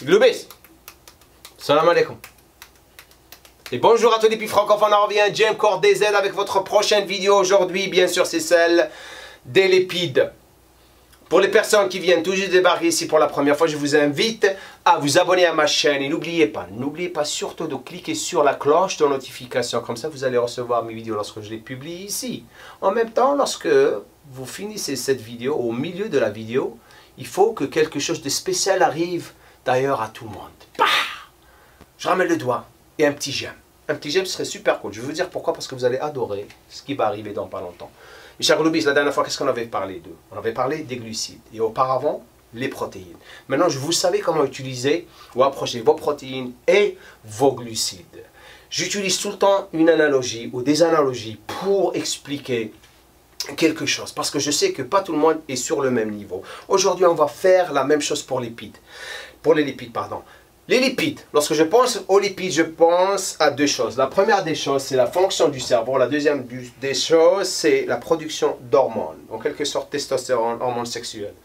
Gloubis, salam alaikum. Et bonjour à tous les pays francophones, on revient James Core DZ avec votre prochaine vidéo aujourd'hui. Bien sûr, c'est celle des lipides. Pour les personnes qui viennent tout juste débarquer ici pour la première fois, je vous invite à vous abonner à ma chaîne. Et n'oubliez pas surtout de cliquer sur la cloche de notification. Comme ça, vous allez recevoir mes vidéos lorsque je les publie ici. En même temps, lorsque vous finissez cette vidéo, au milieu de la vidéo, il faut que quelque chose de spécial arrive d'ailleurs à tout le monde. Bah, je ramène le doigt et un petit j'aime. Un petit j'aime serait super cool. Je vais vous dire pourquoi, parce que vous allez adorer ce qui va arriver dans pas longtemps. Mes chers Gloubis, la dernière fois, qu'est-ce qu'on avait parlé d'eux? On avait parlé des glucides et auparavant, les protéines. Maintenant, vous savez comment utiliser ou approcher vos protéines et vos glucides. J'utilise tout le temps une analogie ou des analogies pour expliquer quelque chose, parce que je sais que pas tout le monde est sur le même niveau. Aujourd'hui, on va faire la même chose pour les lipides. Les lipides, lorsque je pense aux lipides, je pense à deux choses. La première des choses, c'est la fonction du cerveau. La deuxième des choses, c'est la production d'hormones. En quelque sorte, testostérone, hormones sexuelles.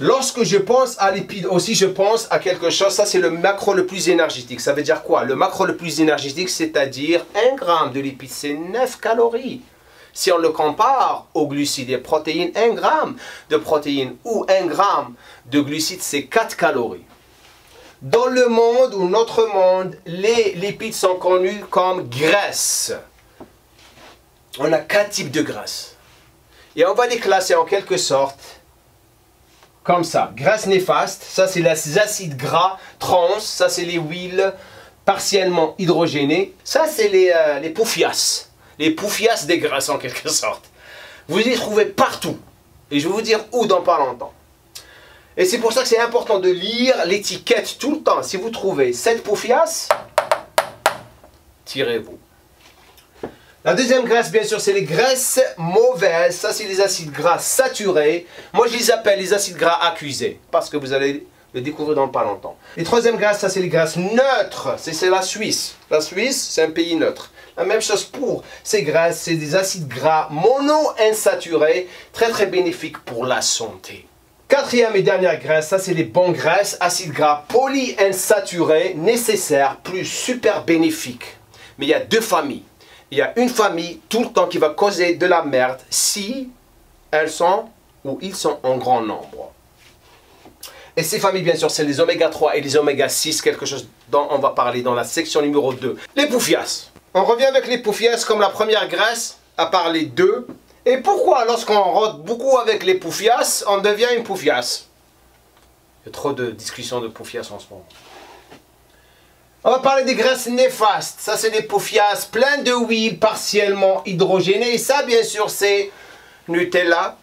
Lorsque je pense à lipides aussi, je pense à quelque chose, ça c'est le macro le plus énergétique. Ça veut dire quoi? Le macro le plus énergétique, c'est-à-dire 1 gramme de lipides, c'est 9 calories. Si on le compare aux glucides et protéines, 1 gramme de protéines ou 1 gramme de glucides, c'est 4 calories. Dans le monde ou notre monde, les lipides sont connus comme graisses. On a 4 types de graisses. Et on va les classer en quelque sorte comme ça. Graisses néfastes, ça c'est les acides gras trans, ça c'est les huiles partiellement hydrogénées, ça c'est les poufias. Les poufias des graisses en quelque sorte. Vous les trouvez partout. Et je vais vous dire où dans pas longtemps. Et c'est pour ça que c'est important de lire l'étiquette tout le temps. Si vous trouvez cette poufias, tirez-vous. La deuxième graisse, bien sûr, c'est les graisses mauvaises. Ça, c'est les acides gras saturés. Moi, je les appelle les acides gras accusés. Parce que vous allez le découvrir dans pas longtemps. Les troisième graisse, ça, c'est les graisses neutres. C'est la Suisse. La Suisse, c'est un pays neutre. La même chose pour ces graisses, c'est des acides gras monoinsaturés, très très bénéfiques pour la santé. Quatrième et dernière graisse, ça c'est les bonnes graisses, acides gras polyinsaturés, nécessaires, plus super bénéfiques. Mais il y a deux familles. Il y a une famille tout le temps qui va causer de la merde si elles sont ou ils sont en grand nombre. Et ces familles, bien sûr, c'est les oméga 3 et les oméga 6, quelque chose dont on va parler dans la section numéro 2. Les poufias. On revient avec les poufias comme la première graisse, à part les deux. Et pourquoi, lorsqu'on rôde beaucoup avec les poufias, on devient une poufias? Il y a trop de discussions de poufias en ce moment. On va parler des graisses néfastes. Ça, c'est des poufias pleines de huile, partiellement hydrogénées. Et ça, bien sûr, c'est Nutella,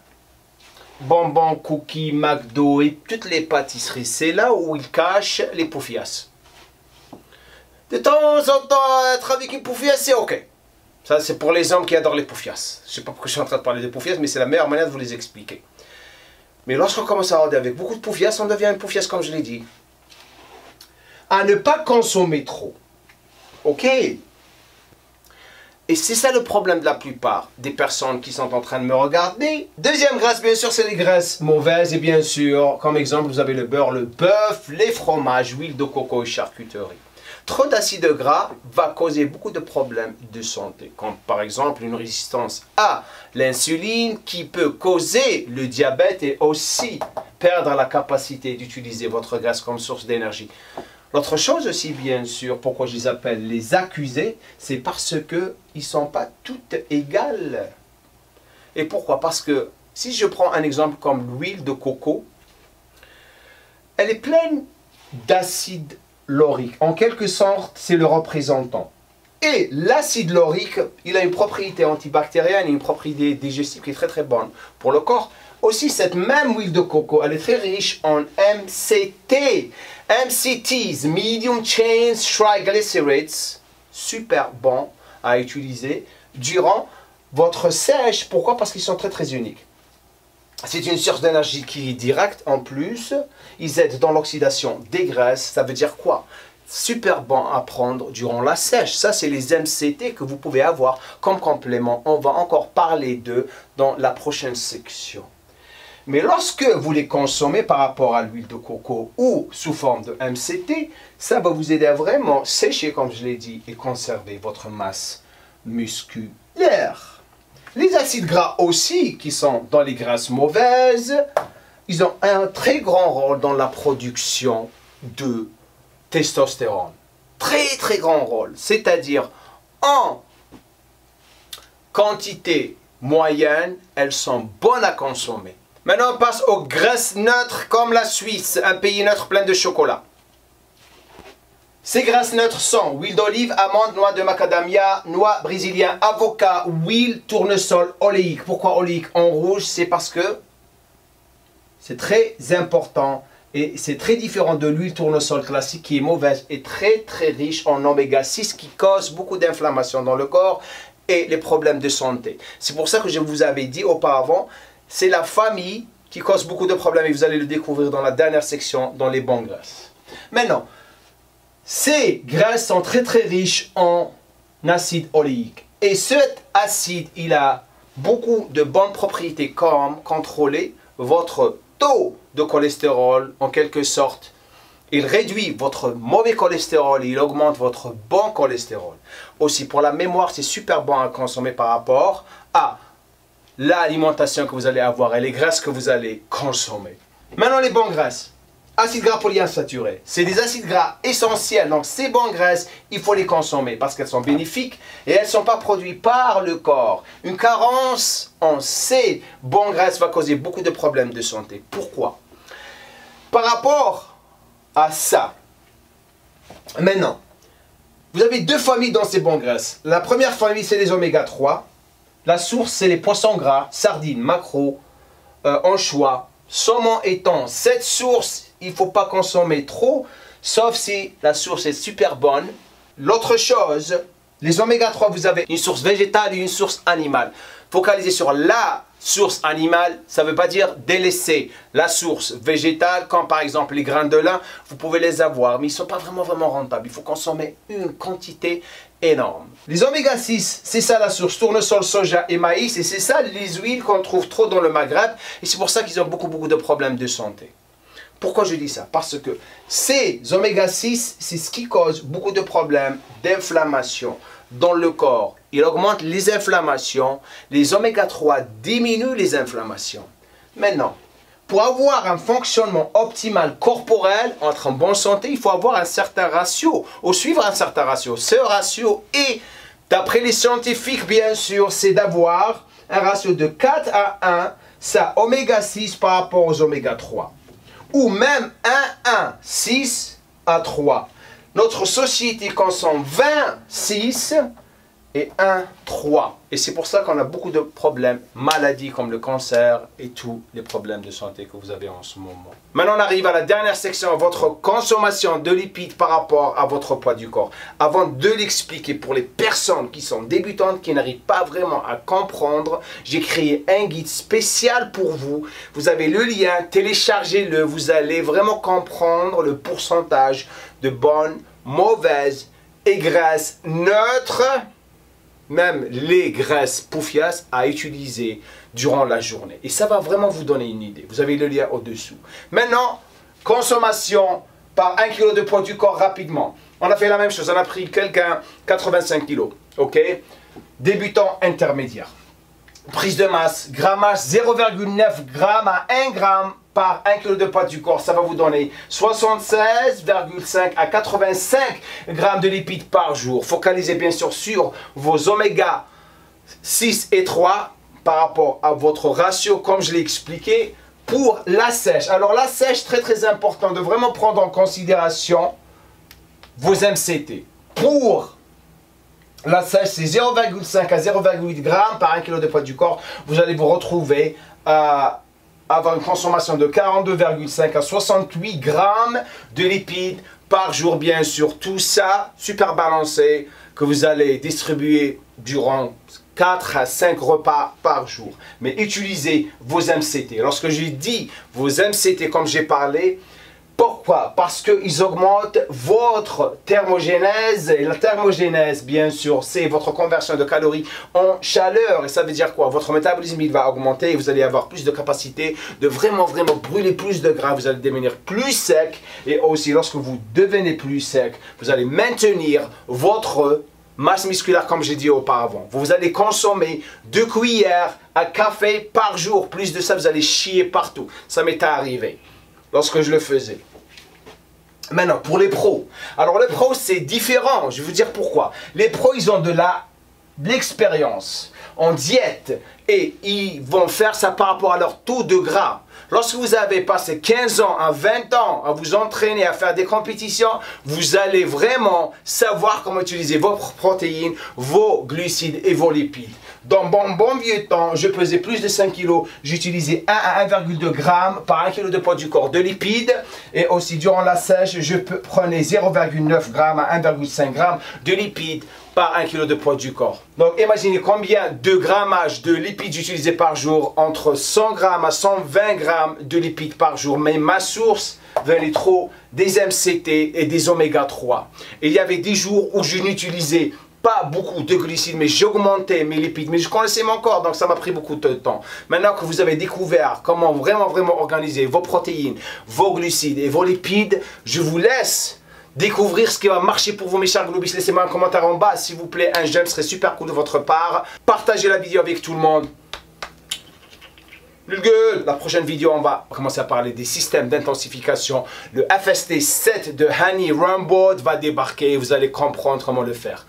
bonbons, cookies, McDo et toutes les pâtisseries. C'est là où ils cachent les poufias. De temps en temps, être avec une poufias, c'est ok. Ça, c'est pour les hommes qui adorent les poufias. Je ne sais pas pourquoi je suis en train de parler de poufias, mais c'est la meilleure manière de vous les expliquer. Mais lorsqu'on commence à rôder avec beaucoup de poufias, on devient une poufias, comme je l'ai dit. À ne pas consommer trop. Ok? Et c'est ça le problème de la plupart des personnes qui sont en train de me regarder. Deuxième graisse, bien sûr, c'est les graisses mauvaises. Et bien sûr, comme exemple, vous avez le beurre, le bœuf, les fromages, huile de coco et charcuterie. Trop d'acides gras va causer beaucoup de problèmes de santé, comme par exemple une résistance à l'insuline qui peut causer le diabète et aussi perdre la capacité d'utiliser votre graisse comme source d'énergie. L'autre chose aussi, bien sûr, pourquoi je les appelle les accusés, c'est parce qu'ils ne sont pas toutes égales. Et pourquoi? Parce que si je prends un exemple comme l'huile de coco, elle est pleine d'acide laurique. En quelque sorte, c'est le représentant. Et l'acide laurique, il a une propriété antibactérienne et une propriété digestive qui est très très bonne pour le corps. Aussi, cette même huile de coco, elle est très riche en MCT. MCTs, Medium Chain Triglycerides, super bon à utiliser durant votre sèche. Pourquoi? Parce qu'ils sont très très uniques. C'est une source d'énergie qui est directe en plus. Ils aident dans l'oxydation des graisses. Ça veut dire quoi? Super bon à prendre durant la sèche. Ça, c'est les MCT que vous pouvez avoir comme complément. On va encore parler d'eux dans la prochaine section. Mais lorsque vous les consommez par rapport à l'huile de coco ou sous forme de MCT, ça va vous aider à vraiment sécher, comme je l'ai dit, et conserver votre masse musculaire. Les acides gras aussi, qui sont dans les graisses mauvaises, ils ont un très grand rôle dans la production de testostérone. Très très grand rôle, c'est-à-dire en quantité moyenne, elles sont bonnes à consommer. Maintenant, on passe aux graisses neutres comme la Suisse, un pays neutre plein de chocolat. Ces graisses neutres sont huile d'olive, amande, noix de macadamia, noix brésilien, avocat, huile, tournesol, oléique. Pourquoi oléique en rouge? C'est parce que c'est très important et c'est très différent de l'huile tournesol classique qui est mauvaise et très riche en oméga 6 qui cause beaucoup d'inflammation dans le corps et les problèmes de santé. C'est pour ça que je vous avais dit auparavant, c'est la famille qui cause beaucoup de problèmes et vous allez le découvrir dans la dernière section, dans les bonnes graisses. Maintenant, ces graisses sont très riches en acide oléique. Et cet acide, il a beaucoup de bonnes propriétés comme contrôler votre taux de cholestérol en quelque sorte. Il réduit votre mauvais cholestérol et il augmente votre bon cholestérol. Aussi, pour la mémoire, c'est super bon à consommer par rapport à l'alimentation que vous allez avoir et les graisses que vous allez consommer. Maintenant, les bonnes graisses. Acides gras polyinsaturés, c'est des acides gras essentiels. Donc, ces bonnes graisses, il faut les consommer parce qu'elles sont bénéfiques et elles ne sont pas produites par le corps. Une carence en ces bonnes graisses va causer beaucoup de problèmes de santé. Pourquoi? Par rapport à ça, maintenant, vous avez deux familles dans ces bonnes graisses. La première famille, c'est les oméga 3. La source, c'est les poissons gras, sardines, maquereaux, anchois, saumon et thon. Cette source, il ne faut pas consommer trop, sauf si la source est super bonne. L'autre chose, les oméga 3, vous avez une source végétale et une source animale. Focalisez sur la source animale, ça ne veut pas dire délaisser la source végétale, comme par exemple les grains de lin, vous pouvez les avoir, mais ils ne sont pas vraiment rentables. Il faut consommer une quantité énorme. Les oméga 6, c'est ça la source, tournesol, soja et maïs, et c'est ça les huiles qu'on trouve trop dans le Maghreb, et c'est pour ça qu'ils ont beaucoup de problèmes de santé. Pourquoi je dis ça? Parce que ces oméga 6, c'est ce qui cause beaucoup de problèmes d'inflammation dans le corps. Il augmente les inflammations. Les oméga 3 diminuent les inflammations. Maintenant, pour avoir un fonctionnement optimal corporel, être en bonne santé, il faut avoir un certain ratio, ou suivre un certain ratio. Ce ratio est, d'après les scientifiques bien sûr, c'est d'avoir un ratio de 4 à 1, ça oméga 6 par rapport aux oméga 3. Ou même 1, 6 à 3. Notre société consomme 26 et 1, 3. Et c'est pour ça qu'on a beaucoup de problèmes, maladies comme le cancer et tous les problèmes de santé que vous avez en ce moment. Maintenant, on arrive à la dernière section, votre consommation de lipides par rapport à votre poids du corps. Avant de l'expliquer pour les personnes qui sont débutantes, qui n'arrivent pas vraiment à comprendre, j'ai créé un guide spécial pour vous. Vous avez le lien, téléchargez-le, vous allez vraiment comprendre le pourcentage de bonnes, mauvaises et graisses neutres, même les graisses poufias à utiliser durant la journée. Et ça va vraiment vous donner une idée. Vous avez le lien au-dessous. Maintenant, consommation par 1 kg de poids du corps rapidement. On a fait la même chose. On a pris quelqu'un 85 kg. Ok? Débutant intermédiaire. Prise de masse, grammage 0,9 g à 1 g par 1 kg de poids du corps, ça va vous donner 76,5 à 85 g de lipides par jour. Focalisez bien sûr sur vos oméga 6 et 3 par rapport à votre ratio, comme je l'ai expliqué, pour la sèche. Alors la sèche, très important de vraiment prendre en considération vos MCT. Pour la sèche, c'est 0,5 à 0,8 g par 1 kg de poids du corps. Vous allez vous retrouver à avoir une consommation de 42,5 à 68 g de lipides par jour, bien sûr. Tout ça, super balancé, que vous allez distribuer durant 4 à 5 repas par jour. Mais utilisez vos MCT. Lorsque je dis vos MCT, comme j'ai parlé, Pourquoi? Parce qu'ils augmentent votre thermogénèse. Et la thermogénèse, bien sûr, c'est votre conversion de calories en chaleur. Et ça veut dire quoi? Votre métabolisme, il va augmenter et vous allez avoir plus de capacité de vraiment brûler plus de gras. Vous allez devenir plus sec. Et aussi, lorsque vous devenez plus sec, vous allez maintenir votre masse musculaire comme j'ai dit auparavant. Vous allez consommer 2 cuillères à café par jour. Plus de ça, vous allez chier partout. Ça m'est arrivé lorsque je le faisais. Maintenant, pour les pros. Alors, les pros, c'est différent. Je vais vous dire pourquoi. Les pros, ils ont de l'expérience en diète et ils vont faire ça par rapport à leur taux de gras. Lorsque vous avez passé 15 ans à 20 ans à vous entraîner, à faire des compétitions, vous allez vraiment savoir comment utiliser vos protéines, vos glucides et vos lipides. Dans mon bon vieux temps, je pesais plus de 5 kg, j'utilisais 1 à 1,2 g par 1 kg de poids du corps de lipides. Et aussi durant la sèche, je prenais 0,9 g à 1,5 g de lipides par 1 kg de poids du corps. Donc imaginez combien de grammages de lipides j'utilisais par jour, entre 100 g à 120 g de lipides par jour. Mais ma source venait trop des MCT et des oméga 3. Et il y avait des jours où je n'utilisais pas beaucoup de glucides, mais j'augmentais mes lipides, mais je connaissais mon corps, donc ça m'a pris beaucoup de temps. Maintenant que vous avez découvert comment vraiment organiser vos protéines, vos glucides et vos lipides, je vous laisse découvrir ce qui va marcher pour vous, mes chers globis. Laissez-moi un commentaire en bas, s'il vous plaît, un j'aime serait super cool de votre part. Partagez la vidéo avec tout le monde. La prochaine vidéo, on va commencer à parler des systèmes d'intensification. Le FST 7 de Hany Rambod va débarquer et vous allez comprendre comment le faire.